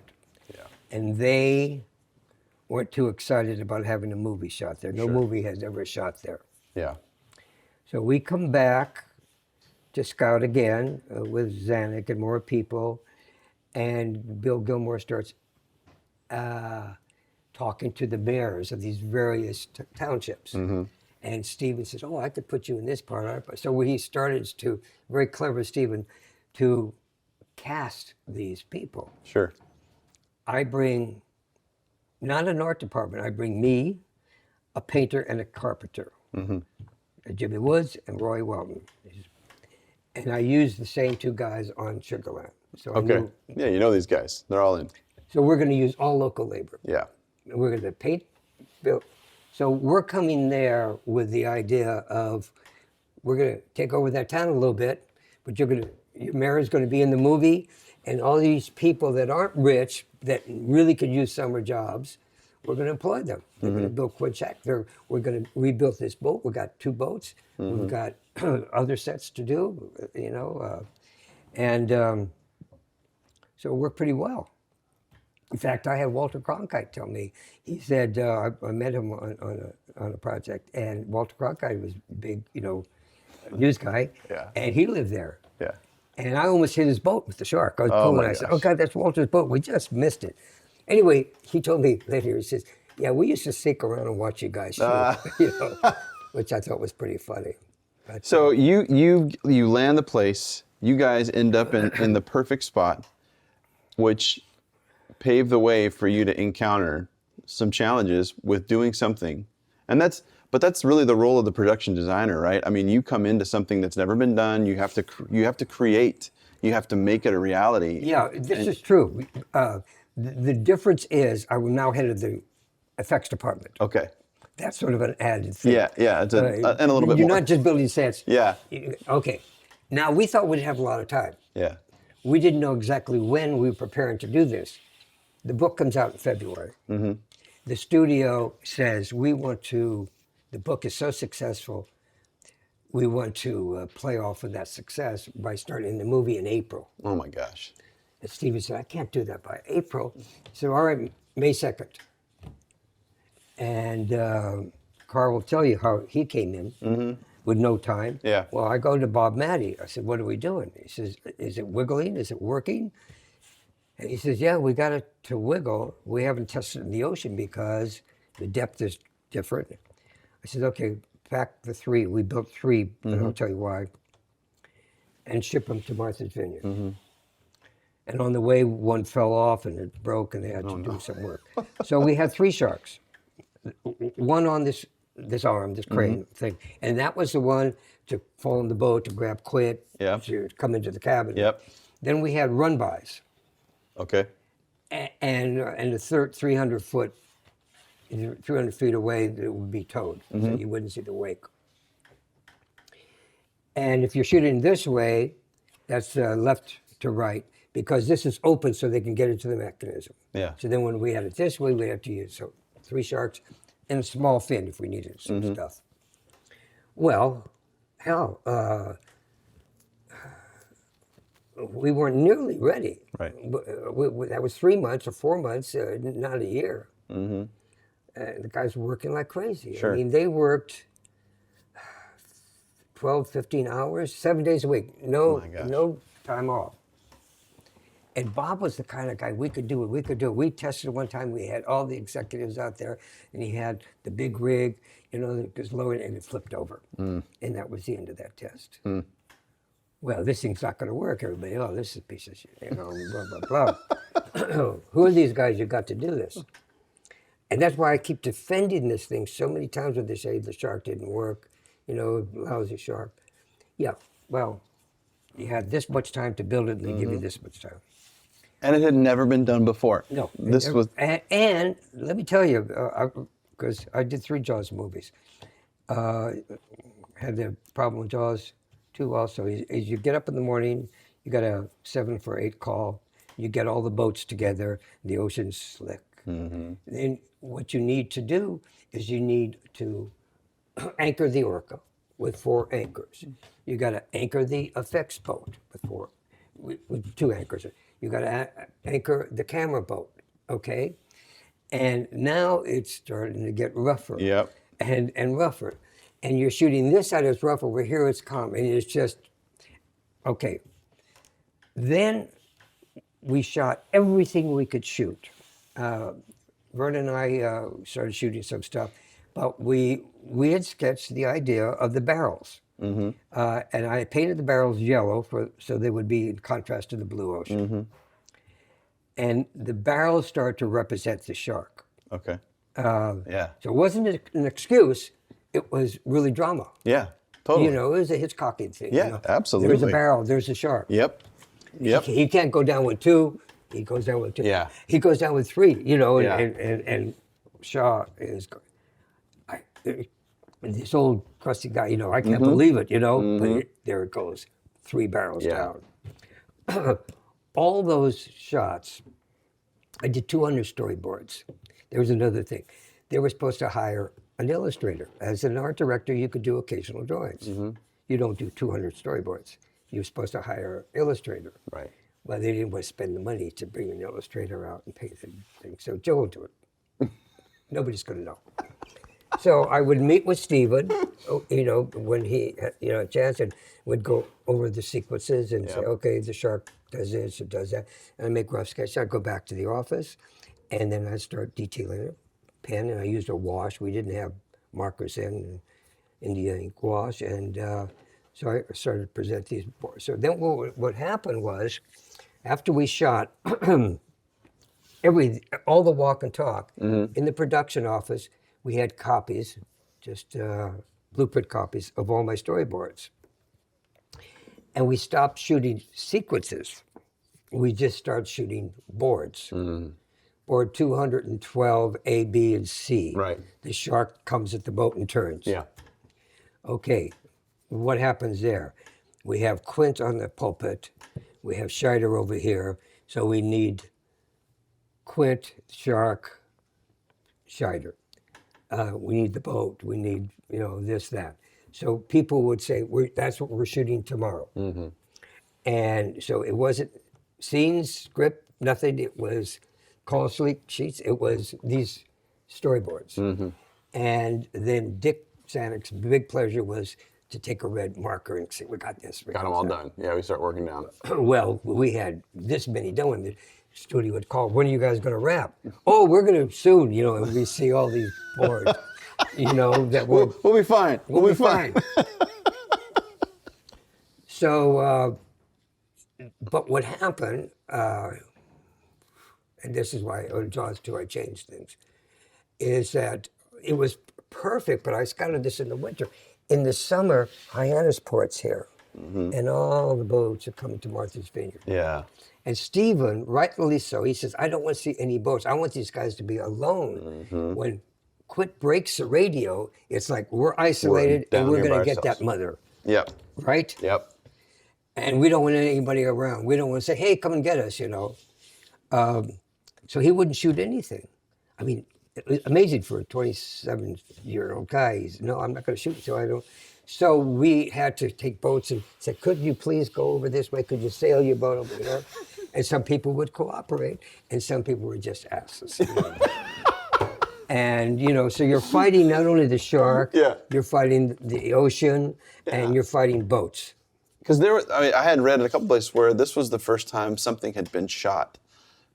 Yeah. And they weren't too excited about having a movie shot there. No movie has ever shot there. Yeah. So we come back to scout again with Zanuck and more people, and Bill Gilmore starts talking to the mayors of these various townships. And Stephen says, "Oh, I could put you in this part." So he started to, very clever Stephen, to cast these people. Sure. I bring, not an art department, I bring me, a painter and a carpenter. Jimmy Woods and Roy Welton. And I use the same two guys on Sugarland. So Okay. Yeah, you know these guys. They're all in. So we're going to use all local labor. Yeah. We're going to paint, build. So we're coming there with the idea of we're going to take over that town a little bit, but your mayor is going to be in the movie, and all these people that aren't rich that really could use summer jobs, we're going to employ them. We're going to build Quinchac. We're going to rebuild this boat. We've got 2 boats. We've got other sets to do, so it worked pretty well. In fact, I had Walter Cronkite tell me. He said I met him on a project, and Walter Cronkite was a big, news guy, and he lived there. Yeah. And I almost hit his boat with the shark. I was pulling. I said, "Oh God, that's Walter's boat. We just missed it." Anyway, he told me later. He says, "Yeah, we used to sneak around and watch you guys shoot," which I thought was pretty funny. But, So you land the place. You guys end up in the perfect spot, which paved the way for you to encounter some challenges with doing something. But that's really the role of the production designer, right? I mean, you come into something that's never been done. You have to create. You have to make it a reality. Yeah, this is true. The difference is I am now head of the effects department. Okay. That's sort of an added thing. Yeah. It's and a little bit You're more. not just building sets. Yeah. Okay. Now, we thought we'd have a lot of time. Yeah. We didn't know exactly when we were preparing to do this. The book comes out in February. The studio says, the book is so successful, we want to play off of that success by starting the movie in April. Oh my gosh. And Steven said, "I can't do that by April." So, all right, May 2nd. And Carl will tell you how he came in with no time. Yeah. Well, I go to Bob Matty. I said, "What are we doing?" He says, "Is it wiggling? Is it working?" And he says, "Yeah, we got it to wiggle. We haven't tested it in the ocean because the depth is different." I said, "Okay, pack the 3. We built 3, and I'll tell you why. And ship them to Martha's Vineyard." And on the way, one fell off and it broke, and they had to do some work. So we had 3 sharks, one on this arm, this crane thing, and that was the one to fall in the boat to grab Quint, Yep. to come into the cabin. Yep. Then we had run-bys, Okay. and the 300 feet away, it would be towed, so you wouldn't see the wake. And if you're shooting this way, that's left to right, because this is open so they can get into the mechanism. Yeah. So then when we had it this way, we had to use 3 sharks and a small fin if we needed some stuff. Well, hell, we weren't nearly ready. Right. That was 3 months or 4 months, not a year. The guys were working like crazy. Sure. I mean, they worked 12, 15 hours, 7 days a week. No time off. And Bob was the kind of guy, we could do it. We tested one time, we had all the executives out there, and he had the big rig, that was low, and it flipped over. And that was the end of that test. Well, this thing's not going to work, everybody. Oh, this is a piece of shit, blah, blah, blah. Who are these guys you got to do this? And that's why I keep defending this thing so many times when they say the shark didn't work, lousy shark. Yeah, well, you had this much time to build it, and they give you this much time. And it had never been done before. No. This was. And let me tell you, because I did 3 Jaws movies. Had the problem with Jaws 2 also. Is you get up in the morning, you got a 7 for 8 call, you get all the boats together, the ocean's slick. Then what you need to do is you need to anchor the orca with 4 anchors. You got to anchor the effects boat with 2 anchors. You got to anchor the camera boat, okay? And now it's starting to get rougher. Yep. And rougher. And you're shooting this side, it's rough, over here it's calm. And it's just, okay. Then we shot everything we could shoot. Vern and I started shooting some stuff, but we had sketched the idea of the barrels. And I painted the barrels yellow so they would be in contrast to the blue ocean. And the barrels start to represent the shark. Okay. So it wasn't an excuse, it was really drama. Yeah, totally. It was a Hitchcockian thing. Yeah, absolutely. There's a barrel, there's a shark. Yep. He can't go down with 2, he goes down with 2. Yeah. He goes down with 3, Yeah. and Shaw is, this old crusty guy, I can't believe it, but there it goes, 3 barrels down. All those shots, I did 200 storyboards. There was another thing. They were supposed to hire an illustrator. As an art director, you could do occasional drawings. You don't do 200 storyboards. You're supposed to hire an illustrator. Right. Well, they didn't want to spend the money to bring an illustrator out and pay the thing. So Joe will do it. Nobody's going to know. So I would meet with Steven, when he had a chance, and would go over the sequences and say, okay, the shark does this, it does that. And I'd make rough sketches. I'd go back to the office, and then I'd start detailing it. Pen, and I used a wash. We didn't have markers then, India ink wash. And so I started to present these boards. So then what happened was, after we shot all the walk and talk, in the production office, we had copies, just blueprint copies of all my storyboards. And we stopped shooting sequences. We just started shooting boards. Board 212, A, B, and C. Right. The shark comes at the boat and turns. Yeah. Okay, what happens there? We have Quint on the pulpit. We have Scheider over here. So we need Quint, shark, Scheider. We need the boat. We need, this, that. So people would say, that's what we're shooting tomorrow. And so it wasn't scenes, script, nothing. It was call sleep sheets. It was these storyboards. And then Dick Zanuck's big pleasure was to take a red marker and say, we got this. Got them all done. Yeah, we start working down. Well, we had this many done. The studio would call, when are you guys going to wrap? Oh, we're going to soon, and we see all these boards, that we'll be fine. We'll be fine. So, but what happened, and this is why on Jaws 2 I changed things, is that it was perfect, but I scouted this in the winter. In the summer, Hyannisport's here, and all the boats are coming to Martha's Vineyard. Yeah. And Stephen, rightfully so, he says, I don't want to see any boats. I want these guys to be alone. When Quint breaks the radio, it's like we're isolated down and we're here going by to get ourselves. that mother, Yep. right? Yep. And we don't want anybody around. We don't want to say, hey, come and get us, you know. So he wouldn't shoot anything. I mean, it was amazing for a 27-year-old guy. He's, no, I'm not going to shoot, so I don't. So we had to take boats and say, could you please go over this way? Could you sail your boat over there? And some people would cooperate, and some people were just asses. You know? And, you know, so you're fighting not only the shark, Yeah. you're fighting the ocean, and you're fighting boats. Because I had read in a couple places where this was the first time something had been shot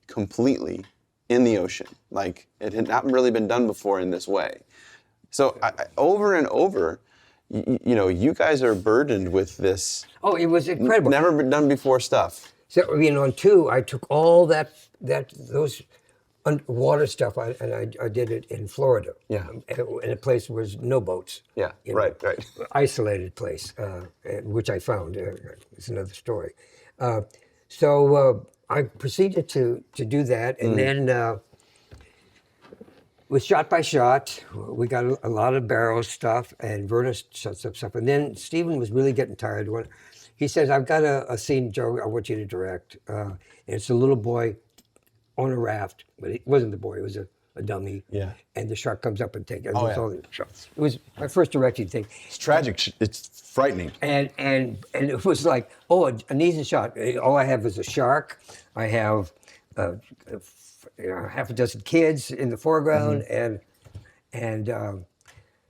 completely in the ocean. Like, it had not really been done before in this way. So over and over, you know, you guys are burdened with this Oh, it was incredible. never been done before stuff. So, you know, on 2, I took all those underwater stuff, and I did it in Florida. Yeah. In a place where there's no boats. Yeah, you know, right. Isolated place, which I found. It's another story. So I proceeded to do that, and then with shot by shot, we got a lot of barrel stuff, and Verna shot some stuff. And then Stephen was really getting tired. He says, I've got a scene, Joe, I want you to direct. And it's a little boy on a raft, but it wasn't the boy, it was a dummy. Yeah. And the shark comes up and takes it. Oh, yeah. It was my first directing thing. It's tragic. It's frightening. And it was like, oh, an easy shot. All I have is a shark. I have half a dozen kids in the foreground, and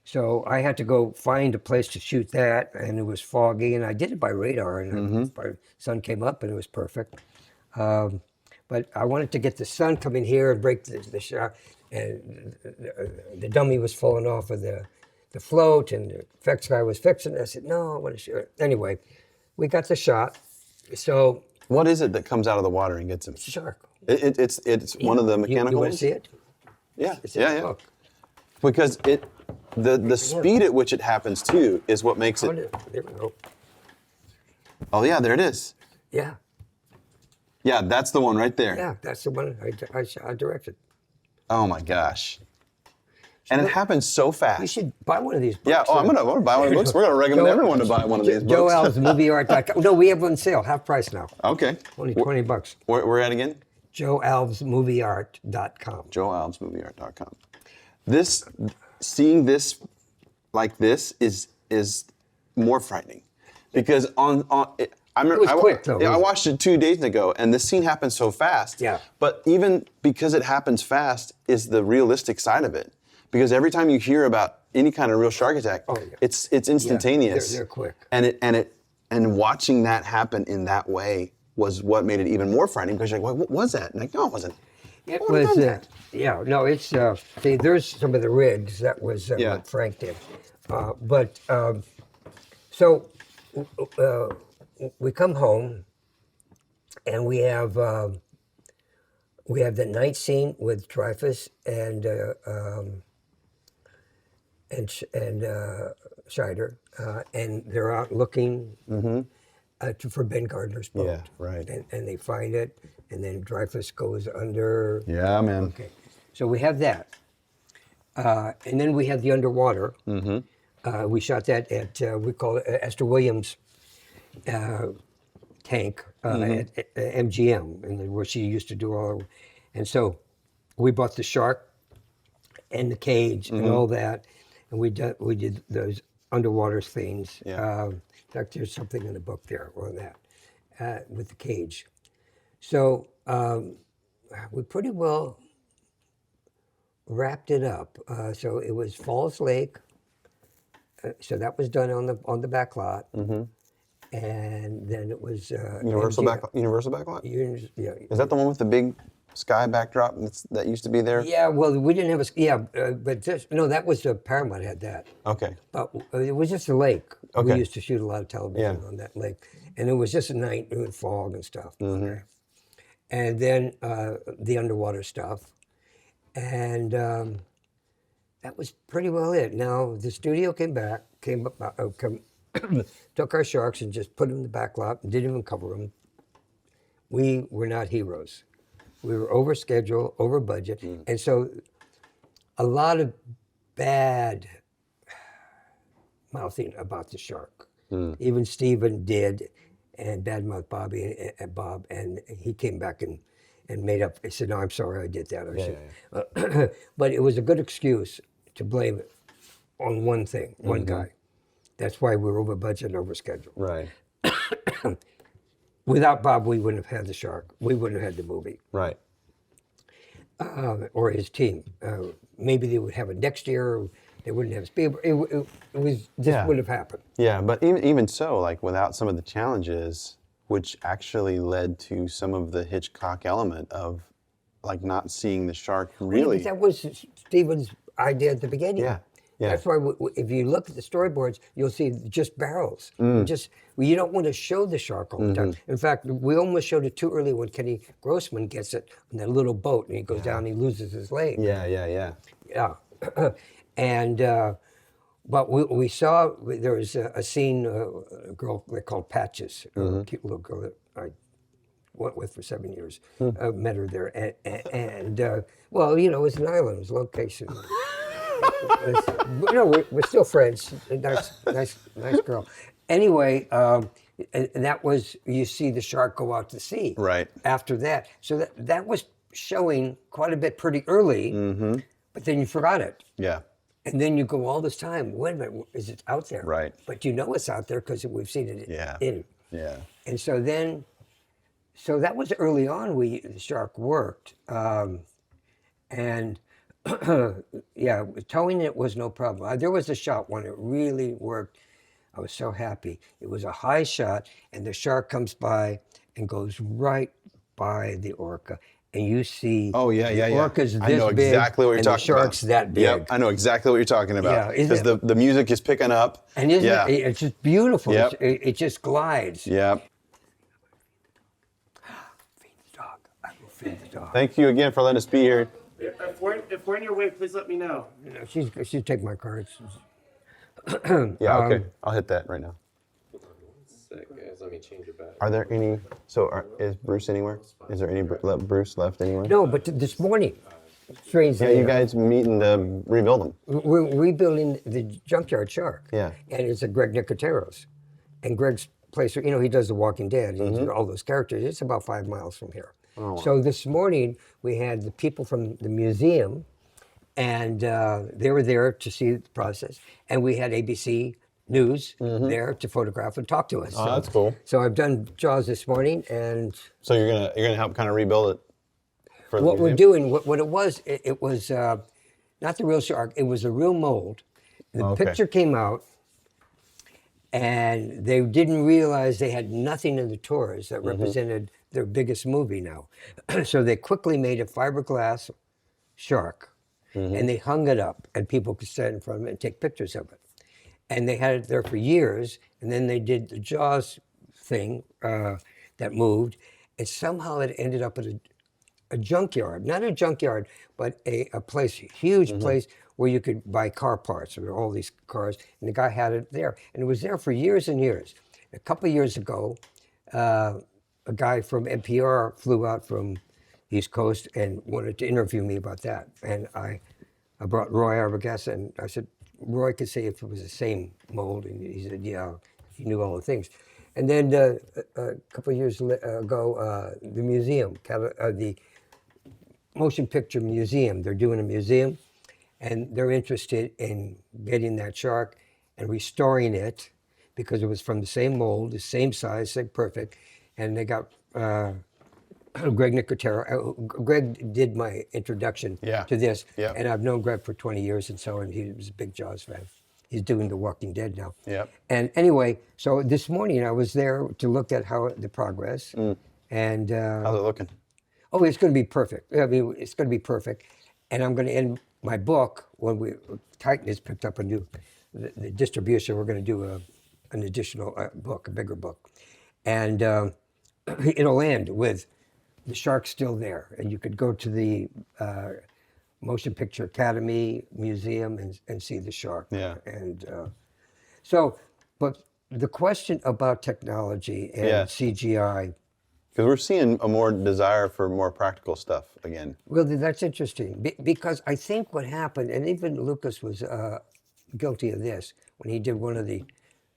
so I had to go find a place to shoot that, and it was foggy, and I did it by radar, and the sun came up, and it was perfect. But I wanted to get the sun coming here and break the shot, and the dummy was falling off of the float, and the effects guy was fixing it. I said, no, I want to shoot it. Anyway, we got the shot. So What is it that comes out of the water and gets him? it's a shark. It's one of the mechanical You want to ones? see it? Yeah, It's in the yeah. book. Because the speed at which it happens too is what makes Oh, it. there we go. Oh yeah, there it is. Yeah, Yeah, that's the one right there. yeah, that's the one I directed. Oh my gosh. And it happens so fast. You should buy one of these books. Yeah, I want to buy one of the books. We're going to recommend everyone to buy one of these Joe books. Alves, movieart.com. No, we have one sale, half price now. Okay. Only $20. Where at again? JoeAlvesMovieArt.com. JoeAlvesMovieArt.com. Seeing this like this is more frightening, because I remember It was quick, though, I wasn't it? watched it 2 days ago, and this scene happened so fast. Yeah. But even because it happens fast is the realistic side of it, because every time you hear about any kind of real shark attack, Oh, yeah. it's instantaneous. they're quick. And watching that happen in that way was what made it even more frightening, because you're like, what was that? And like, no, it wasn't. It Who would've was, done that? yeah, no, it's, see, there's some of the rigs, that was Yeah. what Frank did. So we come home, and we have the night scene with Dreyfus and Scheider, and they're out looking for Ben Gardner's boat. Yeah, right. And they find it, and then Dreyfus goes under. Yeah, man. Okay, so we have that, and then we have the underwater. We shot that at we call it Esther Williams tank at MGM, and where she used to do all. And so we bought the shark and the cage and all that, and we did those underwater scenes. Yeah. In fact, there's something in the book there on that with the cage. So we pretty well wrapped it up. So it was Falls Lake. So that was done on the back lot. And then it was Universal MGM. Backlot? Yeah. Is that the one with the big sky backdrop that used to be there? Yeah, well, we didn't have but that was Paramount had that. Okay. But it was just a lake. Okay. We used to shoot a lot of television Yeah. on that lake. And it was just a night with fog and stuff. Okay. and then the underwater stuff, and that was pretty well it. Now the studio came up, took our sharks and just put them in the back lot and didn't even cover them. We were not heroes. We were over schedule, over budget, and so a lot of bad mouthing about the shark. Even Steven did, and badmouth Bobby and Bob, and he came back and made up. He said, "No, I'm sorry, I did that." But it was a good excuse to blame it on one thing, one guy. That's why we were over budget and over schedule. Right. Without Bob, we wouldn't have had the shark. We wouldn't have had the movie. Right. Or his team. Maybe they would have it next year. They wouldn't have Spielberg. It was just would have happened. Yeah, but even so, like without some of the challenges, which actually led to some of the Hitchcock element of like not seeing the shark really. That was Steven's idea at the beginning. Yeah. Yeah. That's why if you look at the storyboards, you'll see just barrels. You don't want to show the shark all the time. In fact, we almost showed it too early when Kenny Grossman gets it on that little boat and he goes down and he loses his leg. Yeah. And but we saw there was a scene, a girl they called Patches, a cute little girl that I went with for 7 years. Met her there, and well, you know, it was an island, it was a location. We're still friends. Nice girl. Anyway, and that was, you see the shark go out to sea. Right. After that, so that was showing quite a bit pretty early. But then you forgot it. Yeah. And then you go all this time. Wait a minute, is it out there? Right. But you know it's out there because we've seen it. Yeah. And so then, so that was early on. The shark worked, and yeah, towing it was no problem. There was a shot when it really worked. I was so happy. It was a high shot, and the shark comes by and goes right by the orca. And you see, the orca's this big, I know exactly what you're and talking the shark's about. that big. Yep, I know exactly what you're talking about. Yeah, because the music is picking up. And it's just beautiful. Yep. It just glides. Yep. Feed the dog. I will feed the dog. Thank you again for letting us be here. If we're in your way, please let me know. You know, she'll take my cards. Yeah, okay. I'll hit that right now. Sick, guys. Let me change it back. Are there any? Is Bruce anywhere? Is there any Bruce left anywhere? No, but this morning, strangely, Yeah, you guys meeting to rebuild them. we're rebuilding the junkyard shark. Yeah. And it's a Greg Nicotero's. And Greg's place, you know, he does The Walking Dead and all those characters. It's about 5 miles from here. Oh, wow. So this morning, we had the people from the museum, and they were there to see the process. And we had ABC News there to photograph and talk to us. Oh, that's cool. So I've done Jaws this morning, and So you're gonna help kind of rebuild it. For what the we're museum? doing, what it was not the real shark, it was a real mold. The Okay. picture came out, and they didn't realize they had nothing in the tours that represented their biggest movie now. So they quickly made a fiberglass shark, and they hung it up, and people could stand in front of it and take pictures of it. And they had it there for years, and then they did the Jaws thing that moved, and somehow it ended up at a junkyard, not a junkyard, but a place, a huge place where you could buy car parts. There were all these cars, and the guy had it there, and it was there for years and years. A couple of years ago, a guy from NPR flew out from East Coast and wanted to interview me about that, and I brought Roy Arbogast, and I said, Roy could say if it was the same mold, and he said, yeah, he knew all the things. And then a couple of years ago, the museum, the Motion Picture Museum, they're doing a museum, and they're interested in getting that shark and restoring it because it was from the same mold, the same size, same perfect, and they got Greg Nicotero. Greg did my introduction to this, and I've known Greg for 20 years, and he was a big Jaws fan. He's doing The Walking Dead now. Yep. And anyway, so this morning I was there to look at the progress, and How's it looking? oh, it's going to be perfect. I mean, it's going to be perfect, and I'm going to end my book when Titan has picked up the distribution. We're going to do an additional book, a bigger book, and it'll end with the shark's still there, and you could go to the Motion Picture Academy Museum and see the shark. Yeah. And but the question about technology and Yeah. CGI, Because we're seeing a more desire for more practical stuff again. well, that's interesting because I think what happened, and even Lucas was guilty of this when he did one of the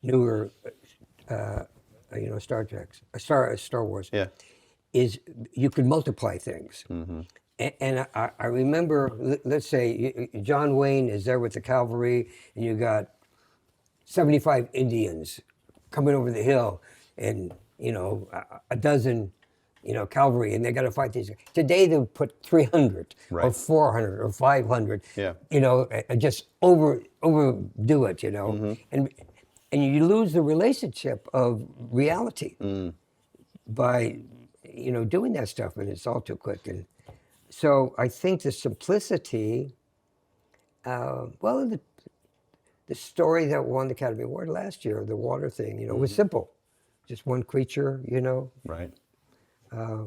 newer, Star Treks, Star Wars. Yeah. Is you could multiply things. And I remember, let's say John Wayne is there with the cavalry, and you got 75 Indians coming over the hill, and a dozen, cavalry, and they got to fight these. Today they would put 300 or Right. 400 or 500. Yeah. And just overdo it. And you lose the relationship of reality by doing that stuff, and it's all too quick. And so I think the simplicity, the story that won the Academy Award last year, the water thing, was simple. Just one creature, Right. uh,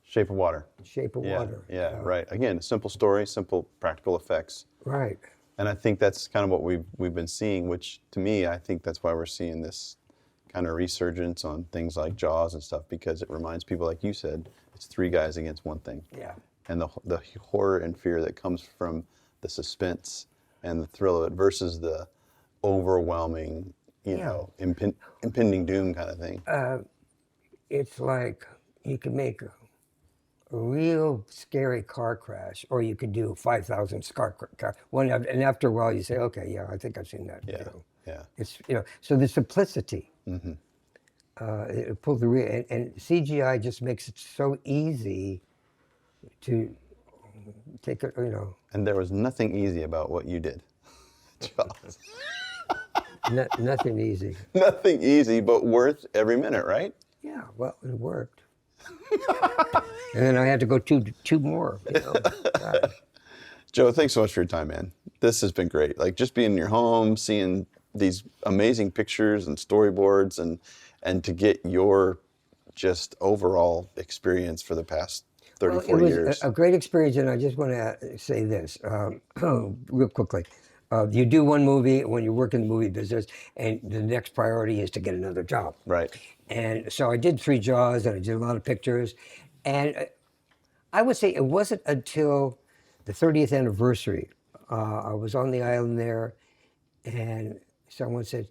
Shape of Water. shape of Yeah. water. Yeah. Right. Again, a simple story, simple practical effects. Right. And I think that's kind of what we've been seeing, which to me, I think that's why we're seeing this kind of resurgence on things like Jaws and stuff, because it reminds people, like you said, it's three guys against one thing. Yeah. And the horror and fear that comes from the suspense and the thrill of it versus the overwhelming, impending doom kind of thing. It's like you can make a real scary car crash, or you could do 5,000 car one, and after a while you say, okay, yeah, I think I've seen that. Yeah. Yeah. It's so the simplicity. It pulls the real, and CGI just makes it so easy to take it. And there was nothing easy about what you did. Jaws. Nothing easy. Nothing easy, but worth every minute, right? Yeah, well, it worked. And then I had to go two more. God. Joe, thanks so much for your time, man. This has been great. Like just being in your home, seeing these amazing pictures and storyboards, and to get your just overall experience for the past 30, 40 it was years. a great experience, and I just want to say this real quickly. You do one movie when you work in the movie business, and the next priority is to get another job. Right. And so I did 3 Jaws, and I did a lot of pictures. And I would say it wasn't until the 30th anniversary, I was on the island there, and someone said,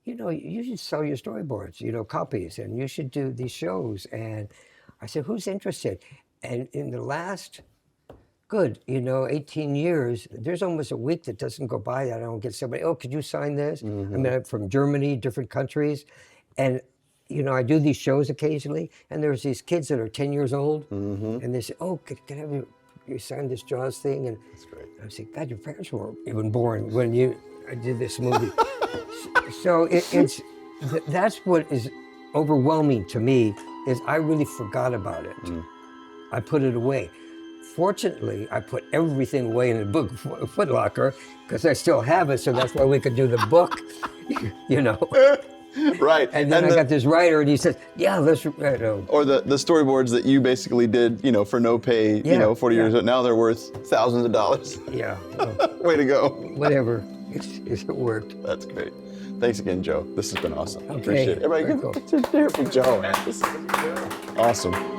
you should sell your storyboards, copies, and you should do these shows. And I said, who's interested? And in the last 18 years, there's almost a week that doesn't go by that I don't get somebody, oh, could you sign this? I mean, I'm from Germany, different countries. And, I do these shows occasionally, and there's these kids that are 10 years old, and they say, oh, can I have you sign this Jaws thing? And That's great. I say, God, your parents weren't even born when I did this movie. So that's what is overwhelming to me, is I really forgot about it. I put it away. Fortunately, I put everything away in the book Foot Locker because I still have it, so that's why we could do the book, Right. And then I got this writer, and he says, yeah, let's... Or the storyboards that you basically did, for no pay, 40 years ago. Now they're worth thousands of dollars. Yeah. Well, Way to go. whatever. It worked. That's great. Thanks again, Joe. This has been awesome. Okay. Appreciate it. Everybody, Very cool. give it for Joe, man. This is awesome.